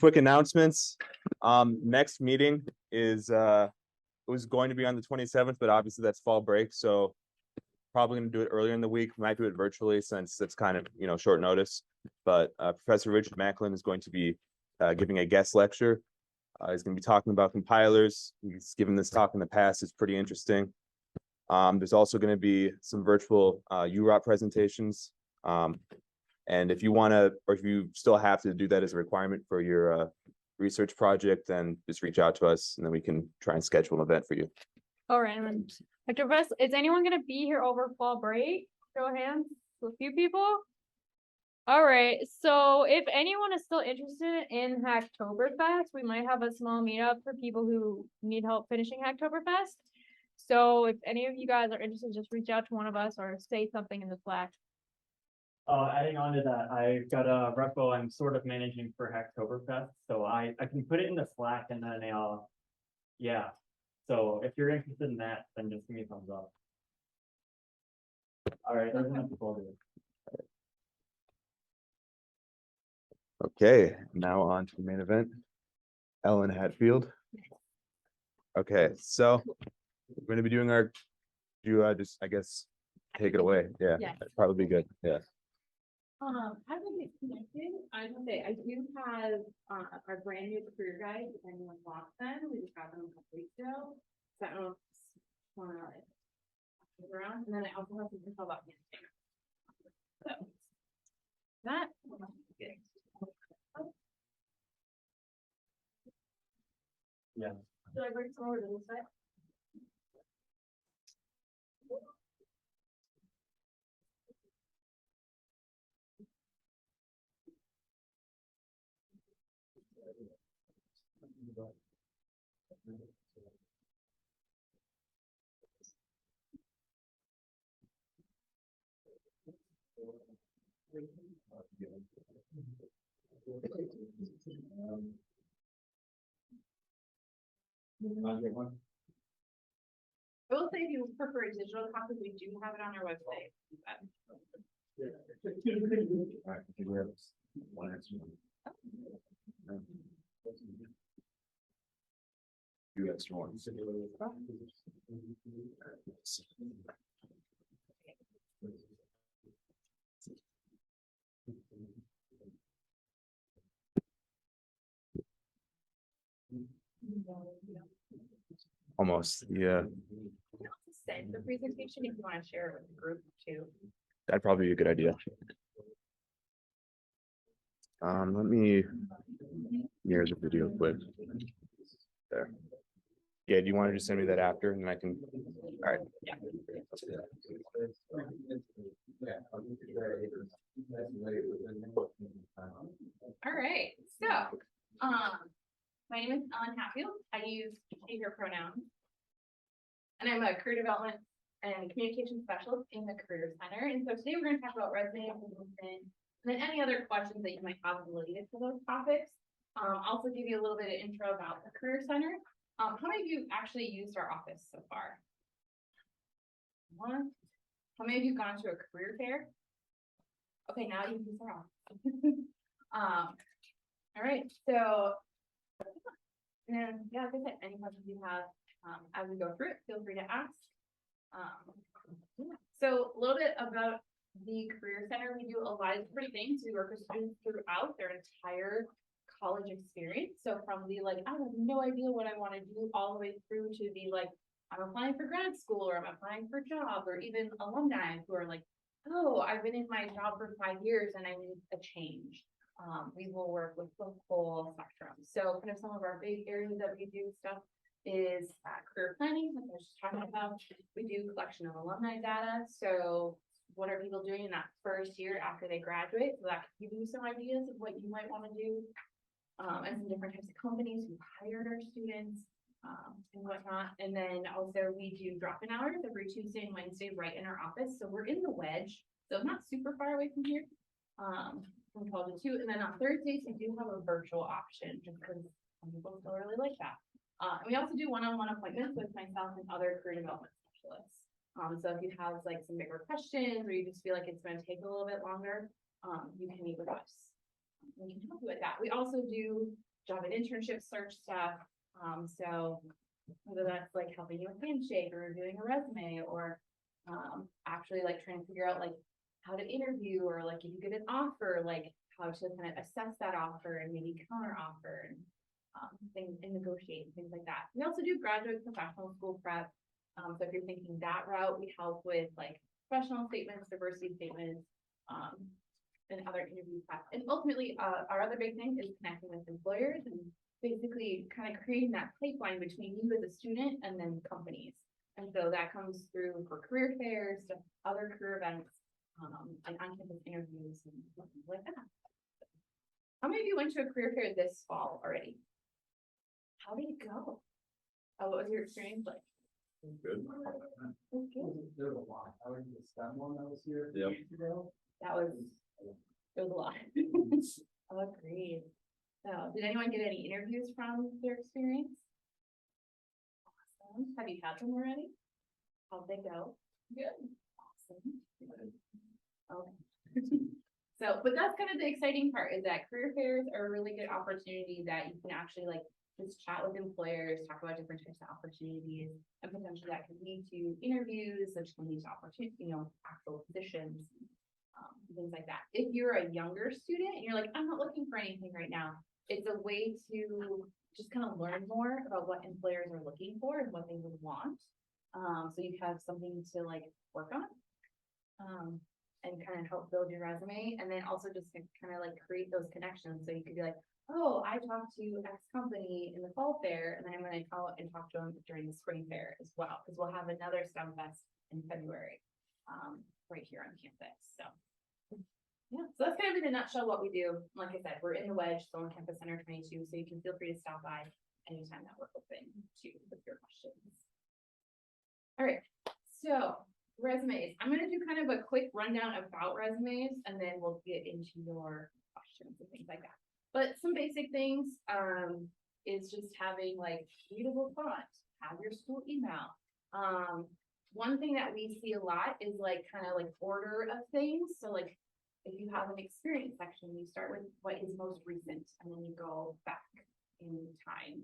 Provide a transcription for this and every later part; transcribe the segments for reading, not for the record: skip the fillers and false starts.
quick announcements. Next meeting is it was going to be on the 27th, but obviously that's fall break, so probably going to do it earlier in the week. We might do it virtually since it's kind of short notice. But Professor Richard Macklin is going to be giving a guest lecture. He's going to be talking about compilers. He's given this talk in the past. It's pretty interesting. There's also going to be some virtual UROP presentations. And if you want to, or if you still have to do that as a requirement for your research project, then just reach out to us and then we can try and schedule an event for you. All right. Dr. Vess, is anyone going to be here over fall break? Show of hands. A few people. All right. So if anyone is still interested in Hacktoberfest, we might have a small meetup for people who need help finishing Hacktoberfest. So if any of you guys are interested, just reach out to one of us or say something in the Slack. Adding on to that, I've got a repo I'm sort of managing for Hacktoberfest, so I can put it in the Slack and then yeah. So if you're interested in that, then just give me a thumbs up. All right, there's enough people to do it. Okay, now on to the main event. Ellen Hatfield. Okay, so we're going to be doing our, just, I guess, take it away. Yeah, that'd probably be good. Yeah. How do we get connected? I was gonna say, I do have our brand new career guide, if anyone wants them. We just got them a couple weeks ago. So I don't know if you want to around. And then I also have some info about me. So that Yeah. should I bring some over to this side? I will say if you prefer a digital copy, we do have it on our website. All right, I think we have one extra. Two extra ones. Almost, yeah. Send the presentation if you want to share it with the group too. That'd probably be a good idea. Let me, here's a video quick. There. Yeah, do you want to just send me that after and then I can, all right. Yeah. All right, so my name is Ellen Hatfield. I use she, her pronouns. And I'm a career development and communication specialist in the Career Center. And so today we're going to talk about resume and then any other questions that you might have related to those topics. Also give you a little bit of intro about the Career Center. How many of you actually used our office so far? One. How many of you gone to a career fair? Okay, now you can use our office. All right, so and then yeah, like I said, any questions you have as we go through it, feel free to ask. So a little bit about the Career Center. We do a lot of different things. We work with students throughout their entire college experience. So from the like, I have no idea what I want to do, all the way through to the like, I'm applying for grad school or I'm applying for a job, or even alumni who are like, oh, I've been in my job for 5 years and I need a change. We will work with the whole spectrum. So kind of some of our big areas that we do stuff is career planning, like I was just talking about. We do collection of alumni data. So what are people doing in that first year after they graduate? So that can give you some ideas of what you might want to do. And some different types of companies who hired our students and whatnot. And then also we do drop-in hours every Tuesday and Wednesday right in our office. So we're in the wedge, so not super far away from here. From 12 to 2. And then on Thursdays, we do have a virtual option just because some people still really like that. And we also do one-on-one appointments with myself and other career development specialists. So if you have like some bigger questions or you just feel like it's going to take a little bit longer, you can meet with us. We can help you with that. We also do job and internship search stuff. So whether that's like helping you with handshake or doing a resume or actually like trying to figure out like how to interview or like if you get an offer, like how to kind of assess that offer and maybe counter offer and things and negotiate and things like that. We also do graduate professional school prep. So if you're thinking that route, we help with like professional statements, diversity statements, and other interview prep. And ultimately, our other big thing is connecting with employers and basically kind of creating that pipeline between you as a student and then companies. And so that comes through for career fairs, to other career events, and on-campus interviews and things like that. How many of you went to a career fair this fall already? How did it go? What was your experience like? Good. There's a lot. I went to the STEM one that was here. Yep. That was, it was a lot. Oh, agreed. So, did anyone get any interviews from their experience? Awesome. Have you had them already? How'd they go? Good. Awesome. Okay. So, but that's kind of the exciting part is that career fairs are a really good opportunity that you can actually like just chat with employers, talk about different types of opportunities, and potentially that can lead to interviews, which can lead to opportunities, you know, actual positions, things like that. If you're a younger student and you're like, I'm not looking for anything right now, it's a way to just kind of learn more about what employers are looking for and what they would want. So you have something to like work on. And kind of help build your resume, and then also just kind of like create those connections. So you could be like, oh, I talked to X company in the fall fair, and then I'm going to call and talk to them during the spring fair as well, because we'll have another STEM Fest in February, right here on campus. So yeah, so that's kind of in a nutshell what we do. Like I said, we're in the Wedge, so on Campus Center 22, so you can feel free to stop by anytime that we're open to with your questions. All right, so resumes. I'm going to do kind of a quick rundown about resumes, and then we'll get into your questions and things like that. But some basic things is just having like readable font, have your school email. One thing that we see a lot is like kind of like order of things. So like if you have an experience section, you start with what is most recent, and then you go back in time.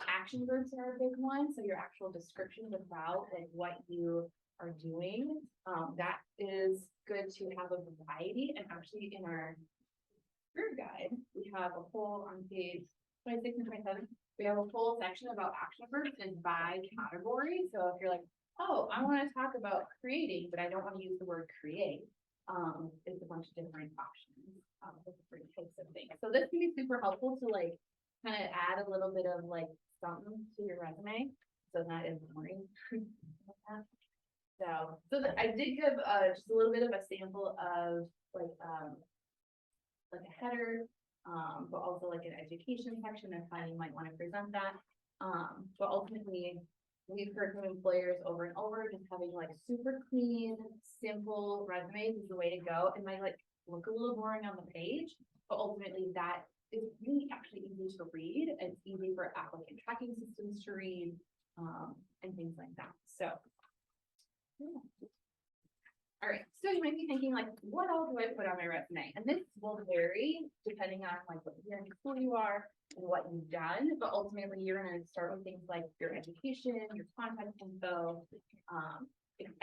Action verbs are a big one. So your actual description about like what you are doing, that is good to have a variety. And actually in our career guide, we have a whole on page 26 and 27, we have a full section about action verbs and by category. So if you're like, oh, I want to talk about creating, but I don't want to use the word create, it's a bunch of different options, with different types of things. So this can be super helpful to like kind of add a little bit of like something to your resume, so that is boring. So I did give just a little bit of a sample of like a header, but also like an education section of how you might want to present that. But ultimately, we've heard from employers over and over, just having like super clean, simple resumes is the way to go. It might like look a little boring on the page, but ultimately that is really actually easy to read. It's easy for applicant tracking systems to read, and things like that. So. Yeah. All right, so you might be thinking like, what all do I put on my resume? And this will vary depending on like what year in school you are and what you've done, but ultimately you're gonna start with things like your education, your contact info,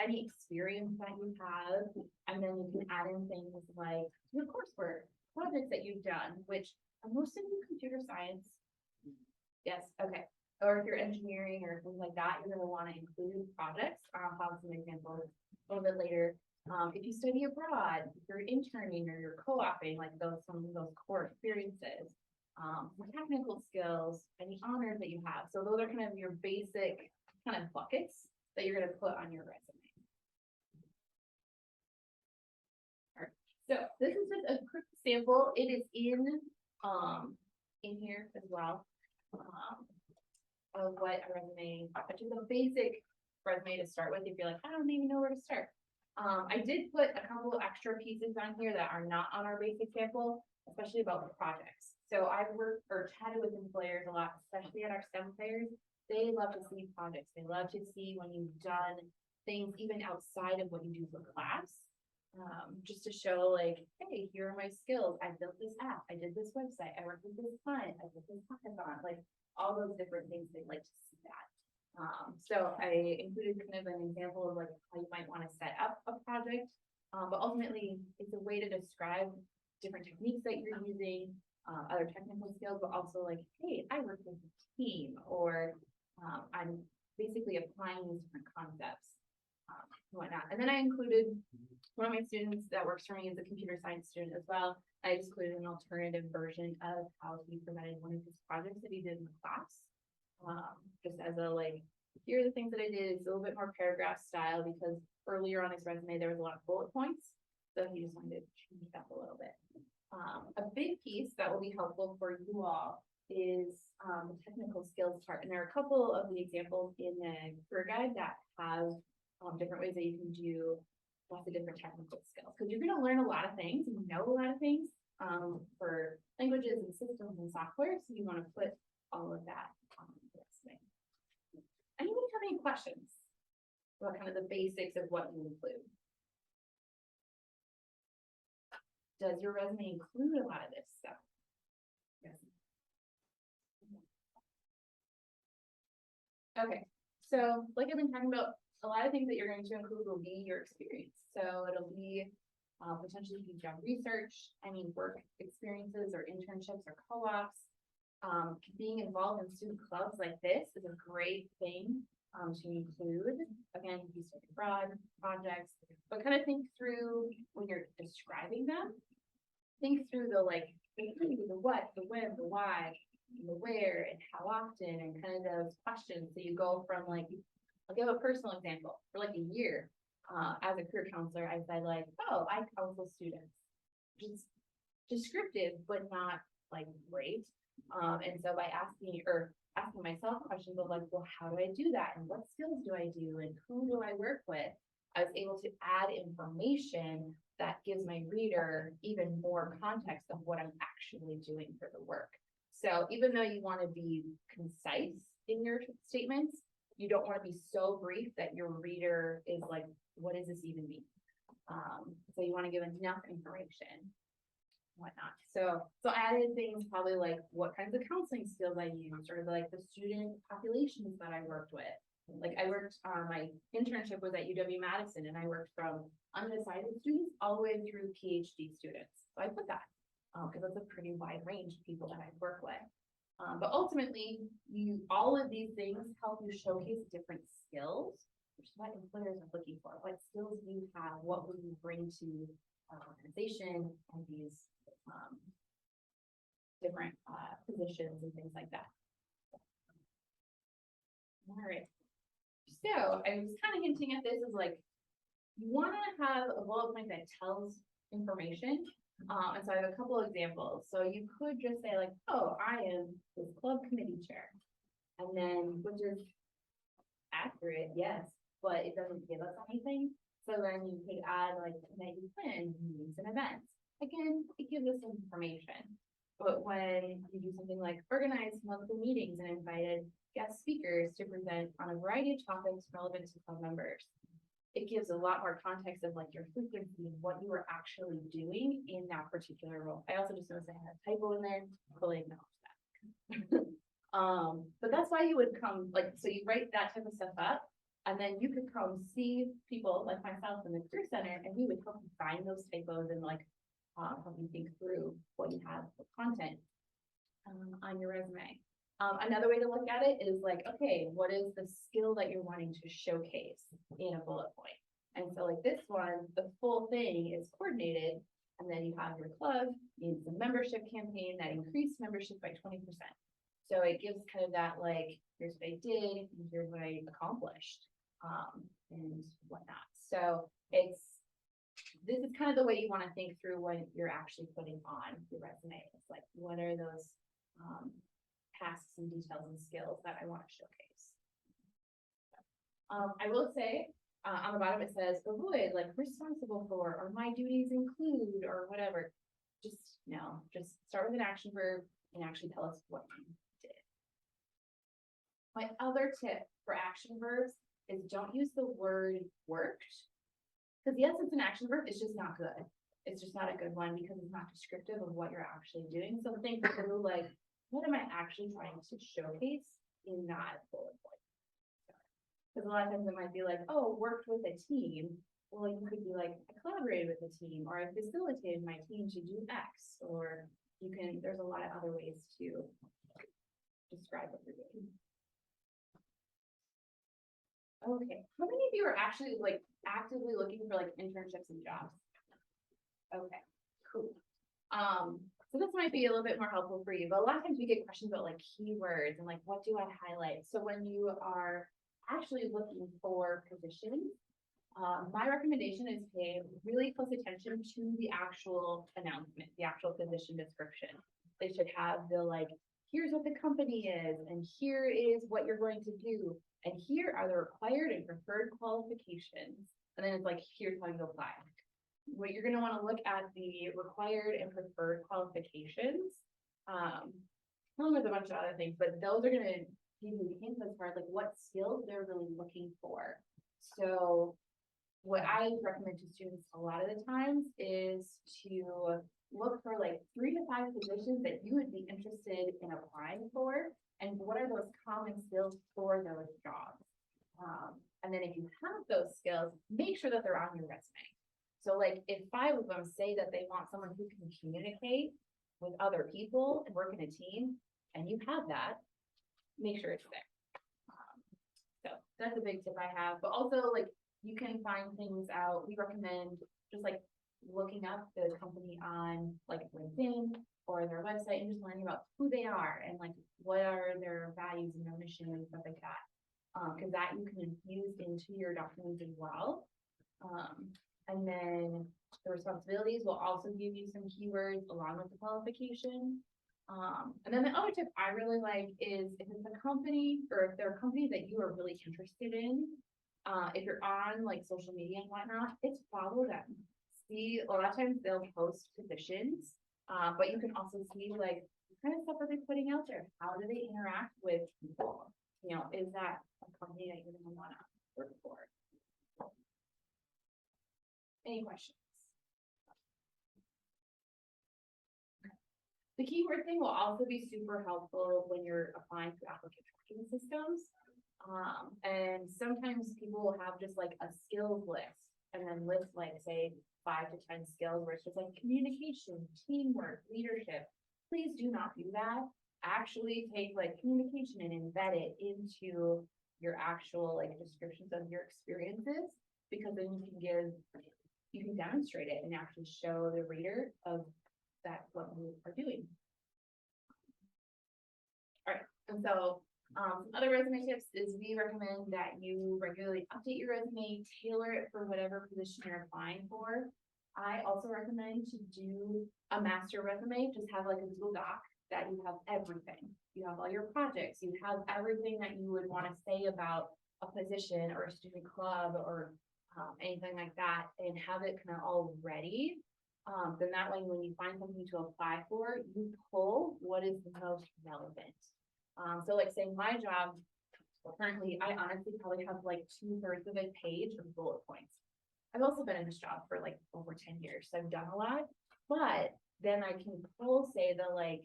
any experience that you have, and then you can add in things like your coursework, projects that you've done, which are most of you computer science. Yes, okay. Or if you're engineering or things like that, you're gonna wanna include projects. I'll have some examples a little bit later. If you study abroad, if you're interning or you're co-oping, like some of those core experiences, technical skills, any honors that you have. So those are kind of your basic kind of buckets that you're going to put on your resume. All right. So this is just a quick sample. It is in here as well, of what a resume, which is a basic resume to start with if you're like, I don't even know where to start. I did put a couple of extra pieces on here that are not on our basic sample, especially about the projects. So I've worked or chatted with employers a lot, especially at our STEM fairs. They love to see projects. They love to see when you've done things even outside of what you do for class. Just to show like, hey, here are my skills. I built this app. I did this website. I worked with this client. I did this hackathon. Like all those different things. They like to see that. So I included kind of an example of like how you might want to set up a project. But ultimately, it's a way to describe different techniques that you're using, other technical skills, but also like, hey, I work with a team, or I'm basically applying these different concepts, and whatnot. And then I included one of my students that works for me is a computer science student as well. I just included an alternative version of how he presented one of his projects that he did in the class. Just as a like, here are the things that I did. It's a little bit more paragraph style because earlier on his resume there was a lot of bullet points, so he just wanted to change it up a little bit. A big piece that will be helpful for you all is the technical skills part, and there are a couple of the examples in the career guide that have different ways that you can do lots of different technical skills, because you're going to learn a lot of things and know a lot of things for languages and systems and software, so you want to put all of that on the resume. Anyone have any questions about kind of the basics of what you include? Does your resume include a lot of this stuff? Yes. Okay, so like I've been talking about, a lot of things that you're going to include will be your experience. So it'll be potentially job research, any work experiences or internships or co-ops. Being involved in student clubs like this is a great thing to include. Again, you study abroad projects, but kind of think through when you're describing them. Think through the like, the who, the what, the when, the why, the where, and how often, and kind of those questions. So you go from like, I'll give a personal example. For like a year, as a career counselor, I said like, oh, I counsel students. Just descriptive, but not like great. And so by asking myself questions of like, well, how do I do that? And what skills do I do? And who do I work with? I was able to add information that gives my reader even more context of what I'm actually doing for the work. So even though you want to be concise in your statements, you don't want to be so brief that your reader is like, what does this even mean? So you want to give enough information, whatnot. So I added things probably like what kinds of counseling skills I used, or like the student populations that I worked with. Like I worked, my internship was at UW-Madison, and I worked from undecided students all the way through PhD students. So I put that because that's a pretty wide range of people that I work with. But ultimately, all of these things help you showcase different skills, which is what employers are looking for. What skills do you have? What will you bring to our organization and these different positions and things like that. All right. So I was kind of hinting at this as like, you want to have a bullet point that tells information. And so I have a couple of examples. So you could just say like, oh, I am this club committee chair. And then, which is accurate, yes, but it doesn't give us anything. So then you could add like, you plan meetings and events. Again, it gives us some information. But when you do something like organize monthly meetings and invited guest speakers to present on a variety of topics relevant to club members, it gives a lot more context of like your frequency, what you were actually doing in that particular role. I also just noticed I had a typo in there, fully acknowledge that. But that's why you would come, like, so you write that type of stuff up, and then you could come see people like myself in the Career Center, and we would help you find those typos and like help you think through what you have for content on your resume. Another way to look at it is like, okay, what is the skill that you're wanting to showcase in a bullet point? And so like this one, the full thing is coordinated, and then you have your club, needs a membership campaign that increased membership by 20%. So it gives kind of that like, here's what I did, and here's what I accomplished, and whatnot. So this is kind of the way you want to think through when you're actually putting on your resume. It's like, what are those tasks and details and skills that I want to showcase? I will say on the bottom it says avoid like responsible for, or my duties include, or whatever. Just start with an action verb and actually tell us what you did. My other tip for action verbs is don't use the word worked, Cause yes, it's an action verb, it's just not good. It's just not a good one because it's not descriptive of what you're actually doing. So think through like, what am I actually trying to showcase in that bullet point? Cause a lot of times it might be like, oh, worked with a team. Well, you could be like, I collaborated with a team, or I facilitated my team to do X, or you can, there's a lot of other ways to describe what you're doing. Okay, how many of you are actually like actively looking for like internships and jobs? Okay, cool. So this might be a little bit more helpful for you, but a lot of times we get questions about like keywords and like, what do I highlight? So when you are actually looking for positions, my recommendation is pay really close attention to the actual announcement, the actual position description. They should have the like, here's what the company is, and here is what you're going to do, and here are the required and preferred qualifications. And then it's like, here's how you apply. What you're gonna wanna look at the required and preferred qualifications, along with a bunch of other things, but those are gonna give you hints as far as like what skills they're really looking for. So what I recommend to students a lot of the times is to look for like 3 to 5 positions that you would be interested in applying for, and what are those common skills for those jobs. And then if you have those skills, make sure that they're on your resume. So like if 5 of them say that they want someone who can communicate with other people and work in a team, and you have that, make sure it's there. So that's a big tip I have, but also like you can find things out. We recommend just like looking up the company on like LinkedIn or their website and just learning about who they are and like what are their values and their mission and stuff like that. Because that you can infuse into your documents as well. And then the responsibilities will also give you some keywords along with the qualification. And then the other tip I really like is if it's a company or if there are companies that you are really interested in, if you're on like social media and whatnot, it's follow them. See, a lot of times they'll post positions, but you can also see like what kind of stuff are they putting out there? How do they interact with people? You know, is that a company that you're gonna wanna work for? Any questions? The keyword thing will also be super helpful when you're applying to applicant tracking systems. And sometimes people will have just like a skills list and then list like say 5 to 10 skills where it's just like communication, teamwork, leadership. Please do not do that. Actually take like communication and embed it into your actual like descriptions of your experiences, because then you can demonstrate it and actually show the reader of that what you are doing. All right, and so some other resume tips is we recommend that you regularly update your resume, tailor it for whatever position you're applying for. I also recommend to do a master resume, just have like a Google Doc that you have everything. You have all your projects, you have everything that you would want to say about a position or a student club or anything like that, and have it kind of all ready. Then that way, when you find something to apply for, you pull what is the most relevant. So like saying my job, currently, I honestly probably have like 2/3 of a page of bullet points. I've also been in this job for like over 10 years, so I've done a lot, but then I can pull say the like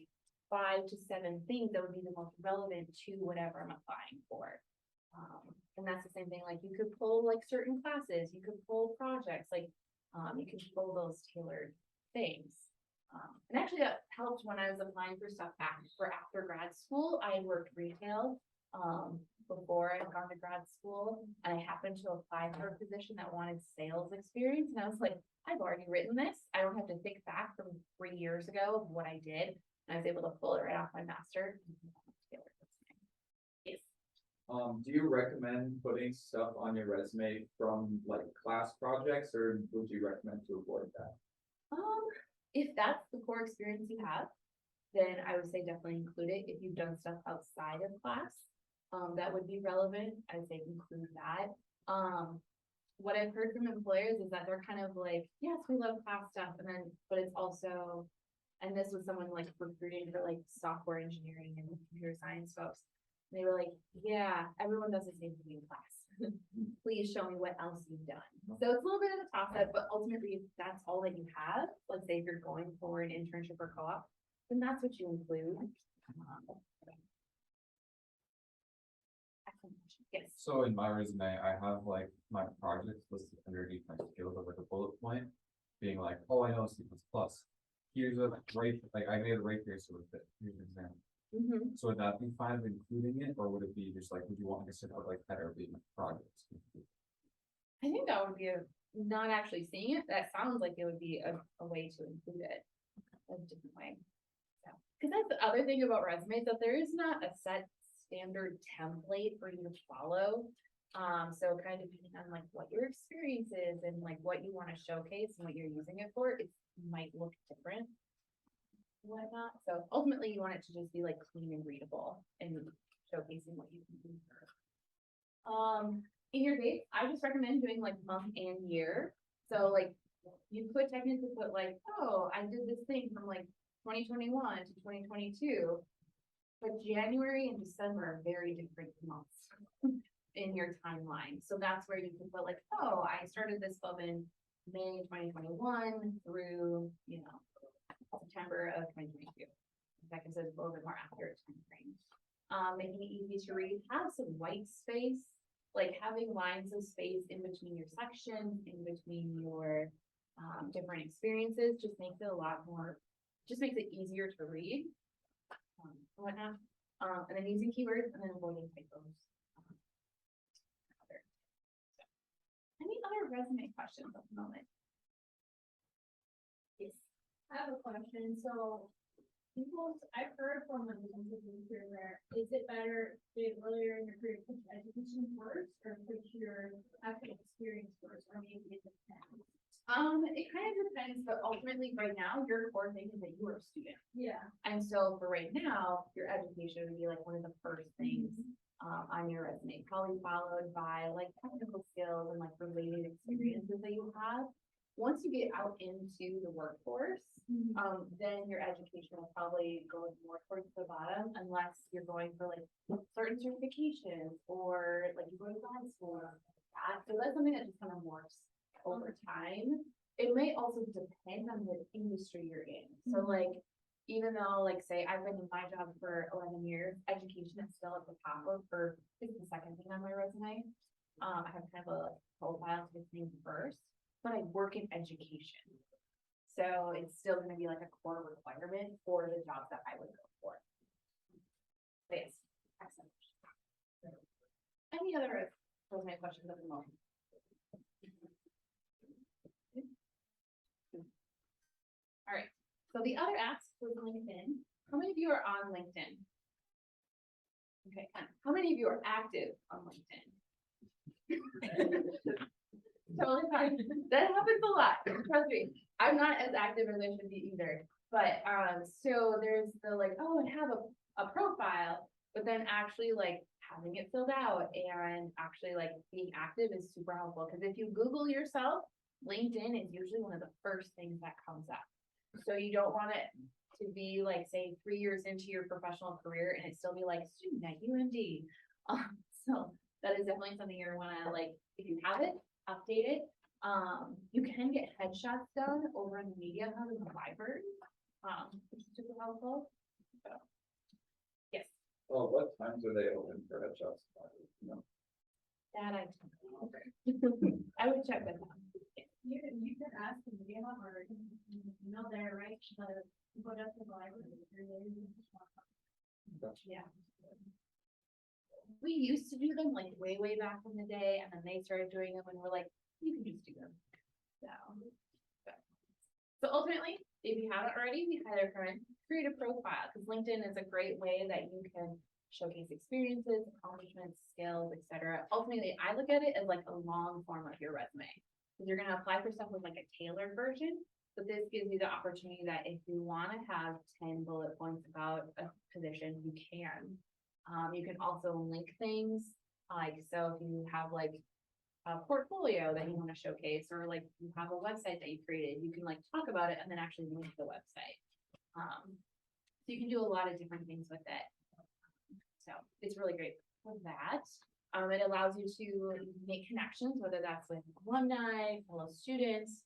5 to 7 things that would be the most relevant to whatever I'm applying for. And that's the same thing, like you could pull like certain classes, you could pull projects, like you can pull those tailored things. And actually that helped when I was applying for stuff after grad school. I had worked retail before I had gone to grad school, and I happened to apply for a position that wanted sales experience, and I was like, I've already written this. I don't have to think back from 3 years ago of what I did. And I was able to pull it right off my master. Yes. Do you recommend putting stuff on your resume from like class projects, or would you recommend to avoid that? If that's the core experience you have, then I would say definitely include it. If you've done stuff outside of class, that would be relevant. I would say include that. What I've heard from employers is that they're kind of like, yes, we love class stuff, and then, but it's also, and this was someone like recruiting for like software engineering and computer science folks. They were like, yeah, everyone does the same thing in class. please show me what else you've done. So it's a little bit of a toss up, but ultimately, if that's all that you have, let's say if you're going for an internship or co-op, then that's what you include. Excellent question. Yes. So in my resume, I have like my projects listed underneath my skills of like a bullet point, being like, oh, I know C++. Here's a right, like I made a rate tracer with it. Here's an example. Mhm. So would that be fine with including it, or would it be just like, would you want me to sit out like header being projects? I think that would be not actually seeing it, that sounds like it would be a way to include it a different way. So, because that's the other thing about resumes, that there is not a set standard template for you to follow. So kind of depending on like what your experience is and like what you want to showcase and what you're using it for, it might look different. Whatnot, so ultimately you want it to just be like clean and readable and showcasing what you can do. In your dates, I just recommend doing like month and year. So like you could technically put like, oh, I did this thing from like 2021 to 2022. But January and December are very different months in your timeline. So that's where you can put like, oh, I started this club in May 2021 through, you know, September of 2022. That gives us a little bit more accurate time frame. Making it easy to read, have some white space, like having lines of space in between your sections, in between your different experiences, just makes it a lot more, just makes it easier to read. Whatnot. And then using keywords and then avoiding typos. Any other resume questions at the moment? Yes. I have a question, so I've heard from the career where, is it better to earlier in your career put your education first or put your actual experience first, or maybe it depends? It kind of depends, but ultimately right now, your core thing is that you are a student. Yeah. And so for right now, your education would be like one of the first things on your resume, probably followed by like technical skills and like related experiences that you have. Once you get out into the workforce, then your education will probably go more towards the bottom unless you're going for like certain certifications or like you go to grad school or that. So that's something that just kind of morphs over time. It may also depend on the industry you're in. So like, even though like say I've been in my job for 11 years, education is still at the top of, or it's the second thing on my resume. I have kind of a profile to thing first, but I work in education. So it's still gonna be like a core requirement for the job that I would go for. But yes, excellent. Any other resume questions at the moment? All right, so the other ask was LinkedIn. How many of you are on LinkedIn? Okay, how many of you are active on LinkedIn? Totally fine. That happens a lot. Trust me. I'm not as active as I should be either. But so there's the like, oh, and have a profile, but then actually like having it filled out and actually like being active is super helpful. Because if you Google yourself, LinkedIn is usually one of the first things that comes up. So you don't want it to be like, say, 3 years into your professional career and it still be like student at UMD. So that is definitely something you're wanna like, if you have it, update it. You can get headshots done over in the media hub in the library, which is super helpful. So, yes, Well, what times are they open for headshots? No. that I don't know. I would check with them. You can ask the media or you know, they're right, put up the library. Yeah. We used to do them like way back in the day, and then they started doing them and we're like, you can just do them. So ultimately, if you haven't already, we highly recommend create a profile, because LinkedIn is a great way that you can showcase experiences, accomplishments, skills, etc. Ultimately, I look at it as like a long form of your resume. Because you're gonna apply for stuff with like a tailored version. But this gives you the opportunity that if you want to have 10 bullet points about a position, you can. You can also link things, like, so if you have like a portfolio that you want to showcase, or like you have a website that you created, you can like talk about it and then actually link the website. So you can do a lot of different things with it. So it's really great for that. It allows you to make connections, whether that's with alumni, fellow students,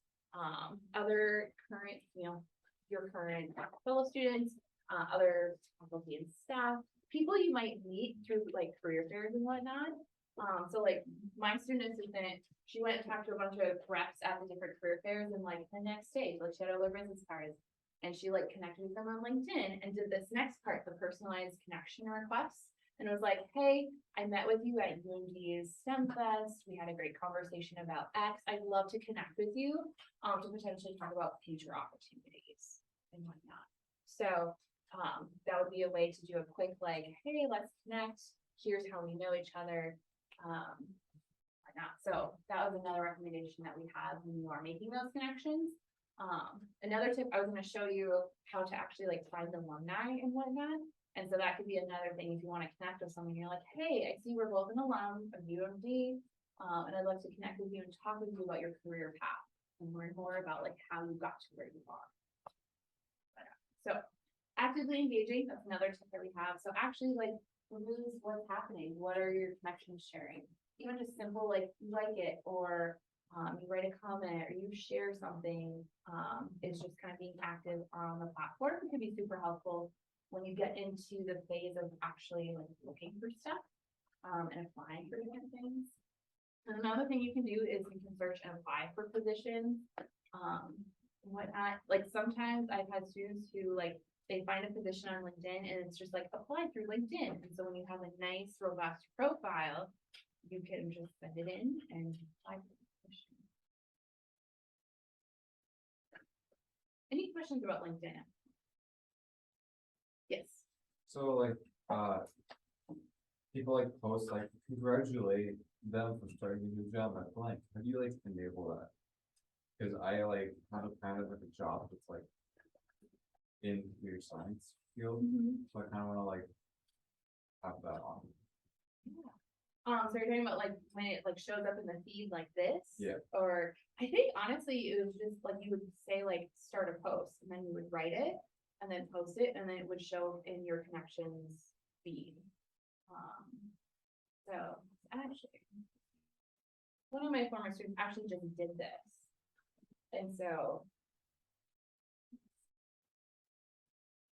other current, your current fellow students, other faculty and staff, people you might meet through like career fairs and whatnot. So like my student assistant, she went and talked to a bunch of reps at the different career fairs, and like the next day, like she had all their business cards, and she like connected with them on LinkedIn and did this next part, the personalized connection requests. And it was like, hey, I met with you at UMD's STEM Fest. We had a great conversation about X. I'd love to connect with you to potentially talk about future opportunities and whatnot. So that would be a way to do a quick like, hey, let's connect. Here's how we know each other. Whatnot. So that was another recommendation that we have when you are making those connections. Another tip, I was going to show you how to actually like find alumni and whatnot. And so that could be another thing if you want to connect with someone, you're like, hey, I see we're both an alum of UMD, and I'd love to connect with you and talk with you about your career path and learn more about like how you got to where you are. So actively engaging, that's another tip that we have. So actually like reviews what's happening. What are your connections sharing? Even just simple like you like it, or you write a comment, or you share something. It's just kind of being active on the platform. It could be super helpful when you get into the phase of actually like looking for stuff and applying for different things. And another thing you can do is you can search and apply for positions, whatnot. Like sometimes I've had students who like they find a position on LinkedIn and it's just like apply through LinkedIn. And so when you have a nice robust profile, you can just send it in and apply for the position. Any questions about LinkedIn? Yes. So like, people like post like congratulate them for starting a new job at blank. How do you like enable that? Because I like have a kind of like a job that's like in your science field, so I kind of want to like have that on. So you're talking about like when it like shows up in the feed like this? Yeah. Or I think honestly it was just like you would say like start a post and then you would write it and then post it and then it would show in your connections feed. So actually one of my former students actually just did this. And so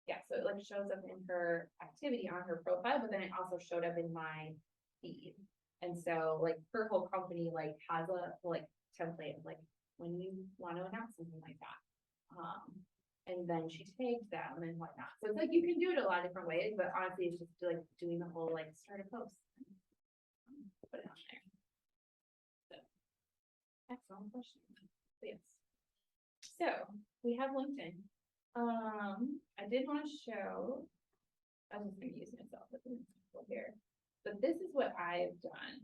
yeah, so it like shows up in her activity on her profile, but then it also showed up in my feed. And so like her whole company like has a like template of like when you want to announce something like that. And then she tagged them and whatnot. So it's like you can do it a lot of different ways, but honestly it's just like doing the whole like start a post. Put it on there. So excellent question. So, yes. So we have LinkedIn. I did want to show, I was just going to use myself as an example here, but this is what I've done,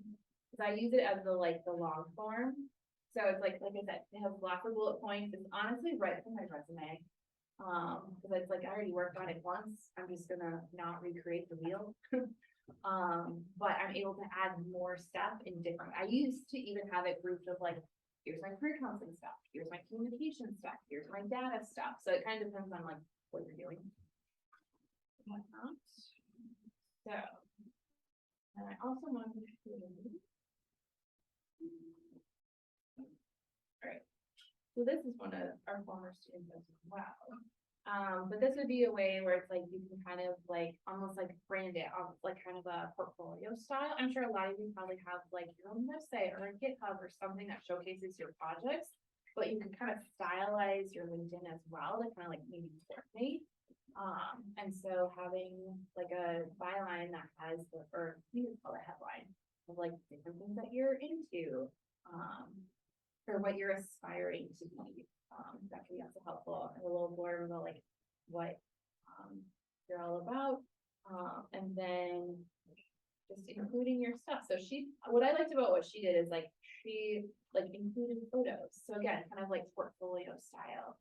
because I use it as the long form. So it's like I said, it has lots of bullet points. It's honestly right from my resume, because it's like I already worked on it once. I'm just gonna not recreate the wheel. But I'm able to add more stuff in different. I used to even have it grouped of like, here's my career counseling stuff, here's my communication stuff, here's my data stuff. So it kind of depends on like what you're doing. So, and I also want to show you. All right, so this is one of our former students as well. But this would be a way where it's like you can kind of like almost like brand it on like kind of a portfolio style. I'm sure a lot of you probably have like your own website or a GitHub or something that showcases your projects, but you can kind of stylize your LinkedIn as well to kind of like maybe coordinate. And so having like a byline that has the, or you can call it a headline of like different things that you're into, or what you're aspiring to be. That can be also helpful, and a little blurb about like what you're all about, and then just including your stuff. So what I liked about what she did is like she like included photos. So again, kind of like portfolio style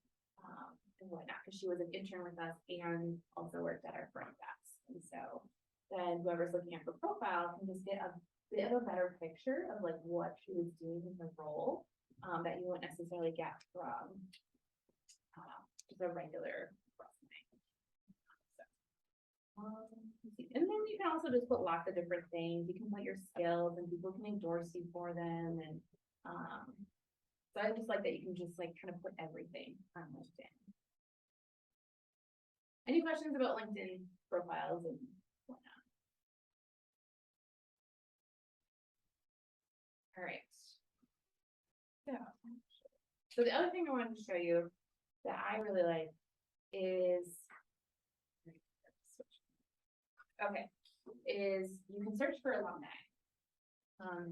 and whatnot, because she was an intern with us and also worked at our front desk. And so then whoever's looking at her profile can just get a bit of a better picture of like what she was doing in her role. That you won't necessarily get from just a regular resume. So, and then you can can also just put lots of different things. You can put your skills and people can endorse you for them and, so I just like that you can just like kind of put everything on LinkedIn. Any questions about LinkedIn profiles and whatnot? All right. So the other thing I wanted to show you that I really like is, okay, is you can search for alumni.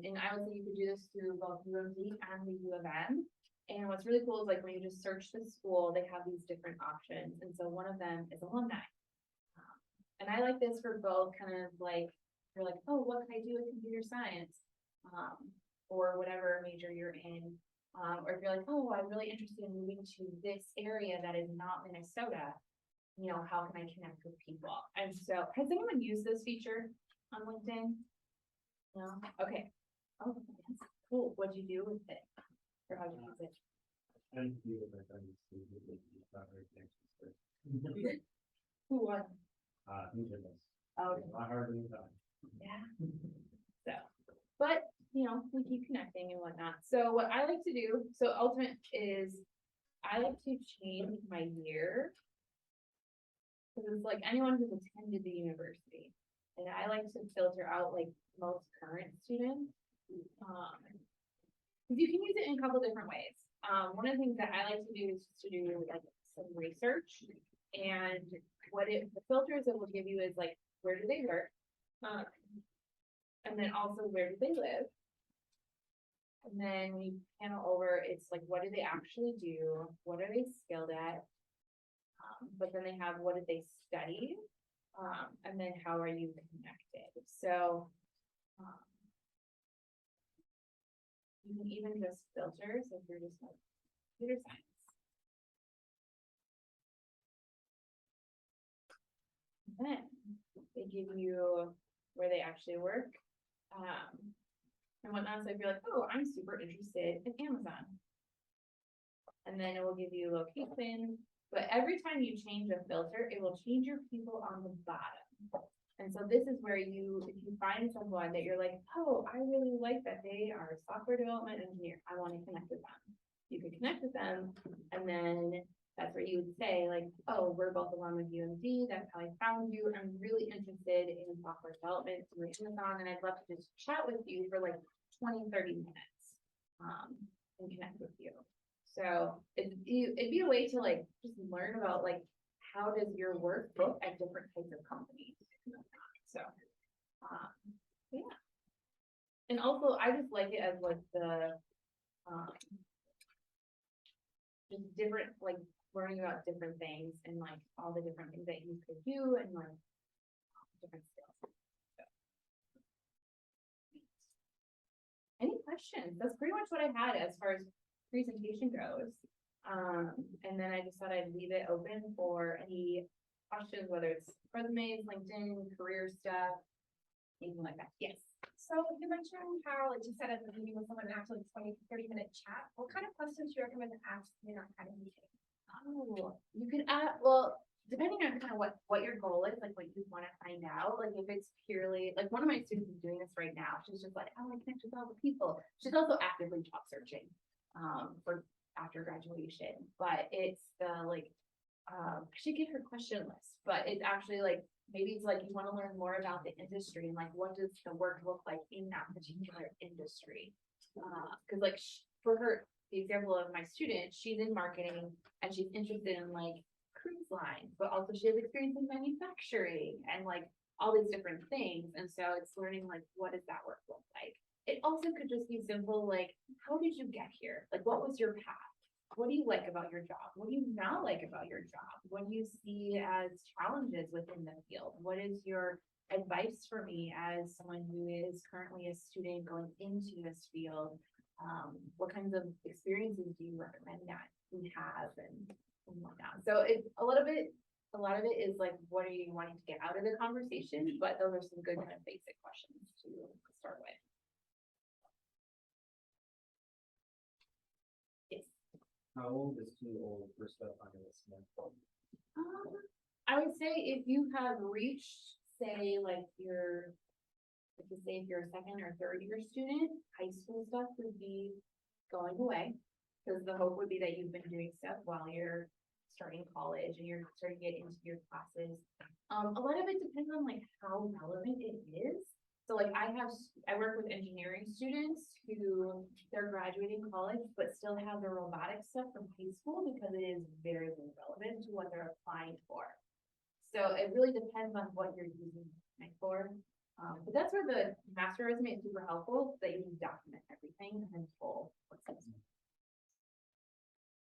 And I would say you could do this through both UMD and the U of M. And what's really cool is like when you just search the school, they have these different options. And so one of them is alumni. And I like this for both kind of like, you're like, oh, what can I do with computer science? Or whatever major you're in. Or if you're like, oh, I'm really interested in moving to this area that is not Minnesota, you know, how can I connect with people? And so, has anyone used this feature on LinkedIn? No? Okay. Oh, yes. Cool. What'd you do with it? Or how'd you use it? Who won? Oh, okay. Yeah. So, but you know, we keep connecting and whatnot. So what I like to do, so ultimate is I like to change my year. Because it's like anyone who's attended the university. And I like to filter out like most current students. Because you can use it in a couple different ways. One of the things that I like to do is just to do like some research. And the filters it will give you is like, where do they work? And then also where do they live? And then when you panel over, it's like, what do they actually do? What are they skilled at? But then they have, what did they study? And then how are you connected? So, you can even just filter, so if you're just like computer science. And then they give you where they actually work. And whatnot, so if you're like, oh, I'm super interested in Amazon. And then it will give you location, but every time you change a filter, it will change your people on the bottom. And so this is where you, if you find someone that you're like, oh, I really like that they are a software development engineer, I want to connect with them. You can connect with them, and then that's where you would say like, oh, we're both along with UMD, that's how I found you. I'm really interested in software development through Amazon, and I'd love to just chat with you for like 20-30 minutes and connect with you. So it'd be a way to like just learn about like how does your work look at different types of companies. So yeah. And also I just like it as like the just different like learning about different things and like all the different things that you could do and like different skills. So. Any questions? That's pretty much what I had as far as presentation goes. And then I just thought I'd leave it open for any questions, whether it's resumes, LinkedIn, career stuff, anything like that. Yes. So you mentioned how, like you said at the meeting with someone, actually 20-30 minute chat. What kind of questions do you recommend to ask in that kind of meeting? Oh, you can add, well, depending on kind of what your goal is, like what you want to find out, like if it's purely, like one of my students is doing this right now. She's just like, oh, I connect with all the people. She's also actively job searching for after graduation, but it's the like, I should give her question list, but it's actually like, maybe it's like you want to learn more about the industry and like what does the work look like in that particular industry. Because like for her, the example of my student, she's in marketing and she's interested in like cruise lines, but also she has experience in manufacturing and like all these different things. And so it's learning like what does that work look like. It also could just be simple, like, how did you get here? Like, what was your path? What do you like about your job? What do you not like about your job? What do you see as challenges within the field? What is your advice for me as someone who is currently a student going into this field? What kinds of experiences do you recommend that we have and whatnot? So a lot of it is like, what are you wanting to get out of the conversation? But those are some good kind of basic questions to start with. How old is too old for stuff under this month? I would say if you have reached say like if you say if you're a second or third year student, high school stuff would be going away. Cause the hope would be that you've been doing stuff while you're starting college and you're starting to get into your classes. A lot of it depends on like how relevant it is. So like I work with engineering students who they're graduating college, but still have their robotics stuff from high school because it is very, very relevant to what they're applying for. So it really depends on what you're using it for. But that's where the master resume is super helpful, that you can document everything and then pull what's missing.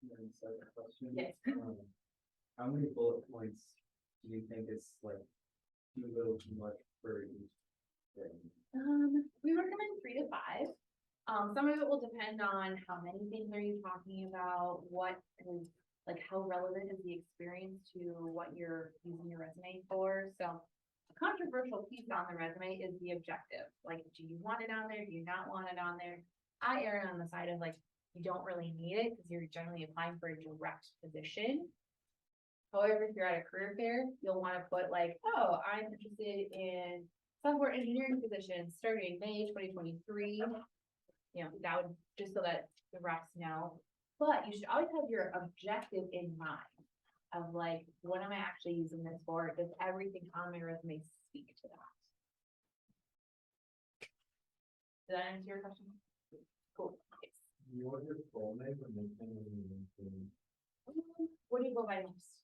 Then second question. Yes. How many bullet points do you think is like too little, too much for each thing? We recommend 3 to 5. Some of it will depend on how many things are you talking about, what is, like how relevant is the experience to what you're using your resume for. So a controversial piece on the resume is the objective. Like, do you want it on there? Do you not want it on there? I err on the side of like, you don't really need it because you're generally applying for a direct position. However, if you're at a career fair, you'll want to put like, oh, I'm interested in software engineering positions starting May 2023. You know, that would just so that the reps know. But you should always have your objective in mind of like, what am I actually using this for? Does everything on my resume speak to that? Did that answer your question? Cool. Yes. You want your full name or nickname? What do you go by most?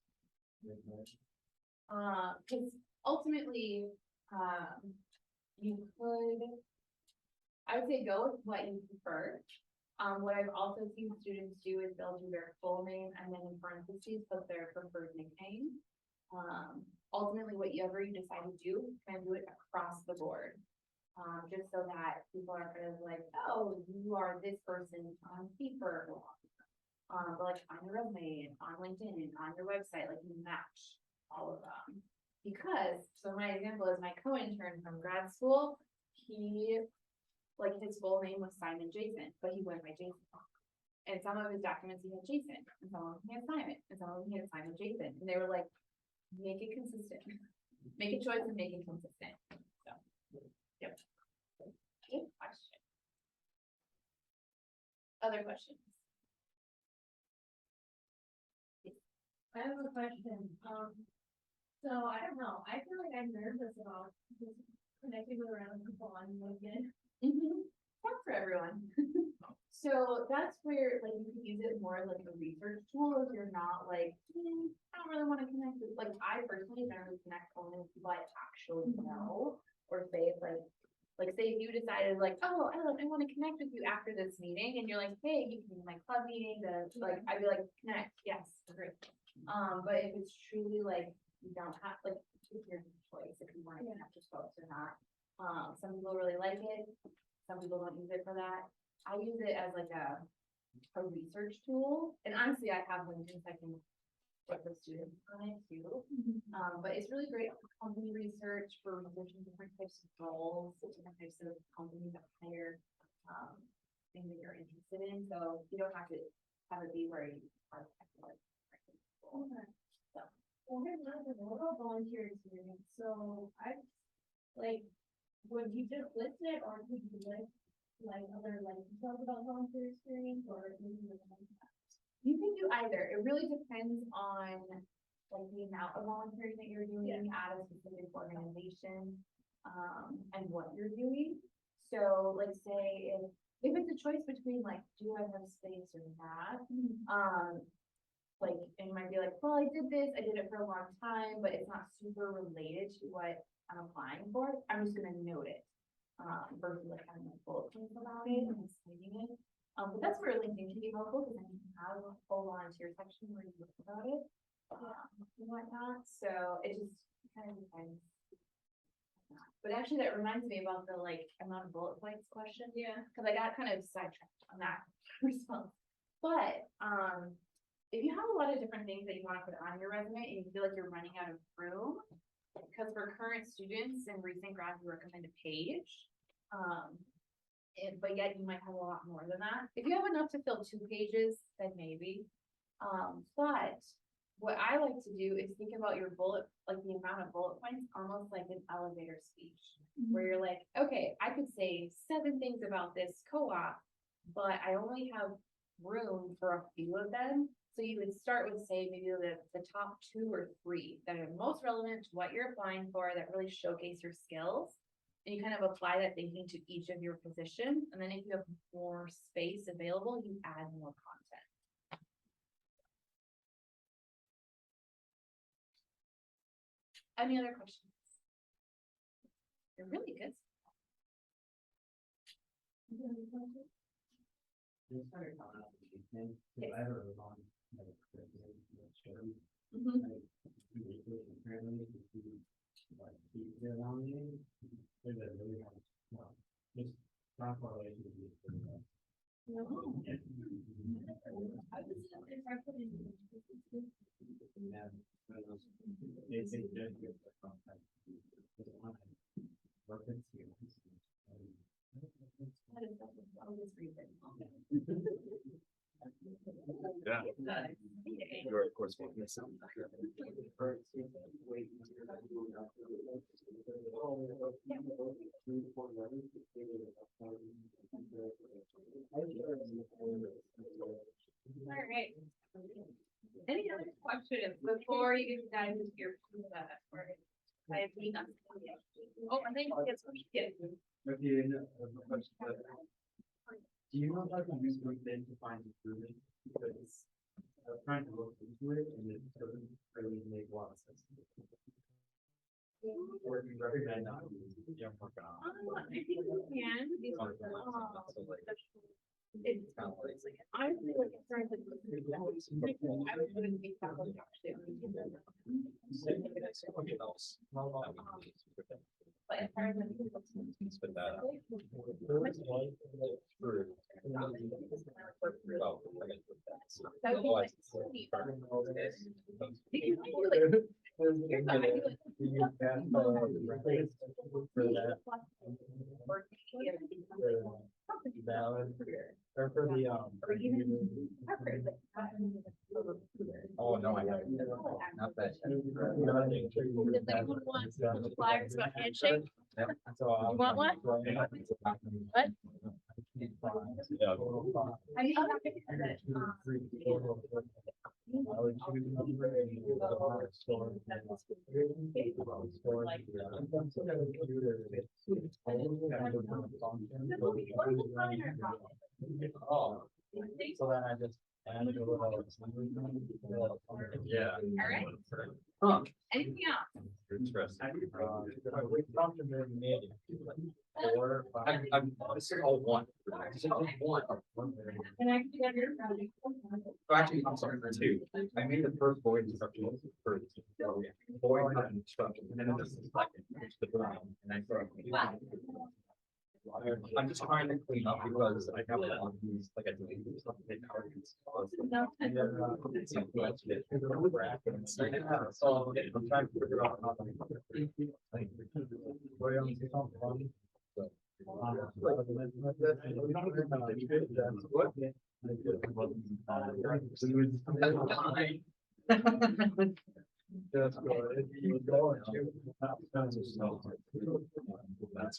Because ultimately, you could, I would say go with what you prefer. What I've also seen students do is they'll do their full name and then in parentheses put their preferred nickname. Ultimately, whatever you decide to do, kind of do it across the board. Just so that people are kind of like, oh, you are this person on paper. But like on your resume and on LinkedIn and on your website, like you match all of them. Because, so my example is my co-intern from grad school, he, like his full name was Simon Jason, but he went by Jason. And some of his documents he had Jason, and some of them he had Simon, and some of them he had Simon Jason. And they were like, make it consistent. Make a choice and make it consistent. So, yep. Good question. Other questions? I have a question, so I don't know, I feel like I'm nervous about just connecting with random people on LinkedIn. Not for everyone. So that's where like you can use it more like a research tool if you're not like, I don't really want to connect with, like I personally generally connect only with people I actually know, or say if like say if you decided like, oh, I want to connect with you after this meeting and you're like, hey, you can my club meeting, like I'd be like, connect, yes, great. But if it's truly like you don't have like it's your choice if you want to connect with folks or not. Some people really like it, some people don't use it for that. I use it as like a research tool, and honestly, I have LinkedIn so I can work with students on it too. But it's really great for company research, for researching different types of roles, different types of companies that hire things that you're interested in. So you don't have to have it be where you are technical. Okay. So, well, here's another thing, what about volunteer experience? So I, like, would you just list it, or could you list like other like details about volunteer experience, or maybe like You can do either. It really depends on like the amount of volunteering that you're doing at a specific organization, and what you're doing. So like say if it's a choice between like, do I have space or not? Like, and you might be like, well, I did it for a long time, but it's not super related to what I'm applying for. I'm just gonna note it. Versus like having like bullet points about it and explaining it. But that's where LinkedIn can be helpful because then you can have a full volunteer section where you look about it. And whatnot. So it just kind of depends. But actually that reminds me about the like amount of bullet points question. Yeah. Cause I got kind of sidetracked on that response. But, if you have a lot of different things that you want to put on your resume and you feel like you're running out of room, because for current students and recent grads, we recommend a page. But yet you might have a lot more than that. If you have enough to fill 2 pages, then maybe. But what I like to do is think about your bullet, like the amount of bullet points, almost like an elevator speech. Where you're like, okay, I could say 7 things about this co-op, but I only have room for a few of them. So you would start with, say, maybe the top 2 or 3 that are most relevant to what you're applying for, that really showcase your skills. And you kind of apply that thinking to each of your positions. And then if you have more space available, you add more content. Any other questions? You're really good. Mhm. That is always reason. Yeah. You're of course welcome to some. All right. Any other questions before you get dive into your? I have begun. Oh, I think it's. Do you know how to use LinkedIn to find improvement? Because I was trying to look into it and it doesn't really make a lot of sense. Or if you recommend not using it, yeah, work on. I think you can. It's I really like starting to. I wouldn't be that much actually. But as far as that would be like sweet. You can do like. Valid. Or for the, Or even. Oh, no, I haven't. Not that. Does anyone want flyers about handshake? You want one? What? I mean, I'm not gonna do that. I would choose a number and you would store. Oh, so then I just. Yeah. All right. Huh. Anything else? Interesting. This is all one. This is all one. And I can get your. Oh, actually, I'm sorry, 2. I made the first void instruction first. Void instruction, and then this is second, which is the brown, and I throw. I'm just trying to clean up because I have a lot of these, like I delete stuff. No. And then, it's like, let's get rid of the bracket and see. So I'm trying to figure out how to. That's good. That's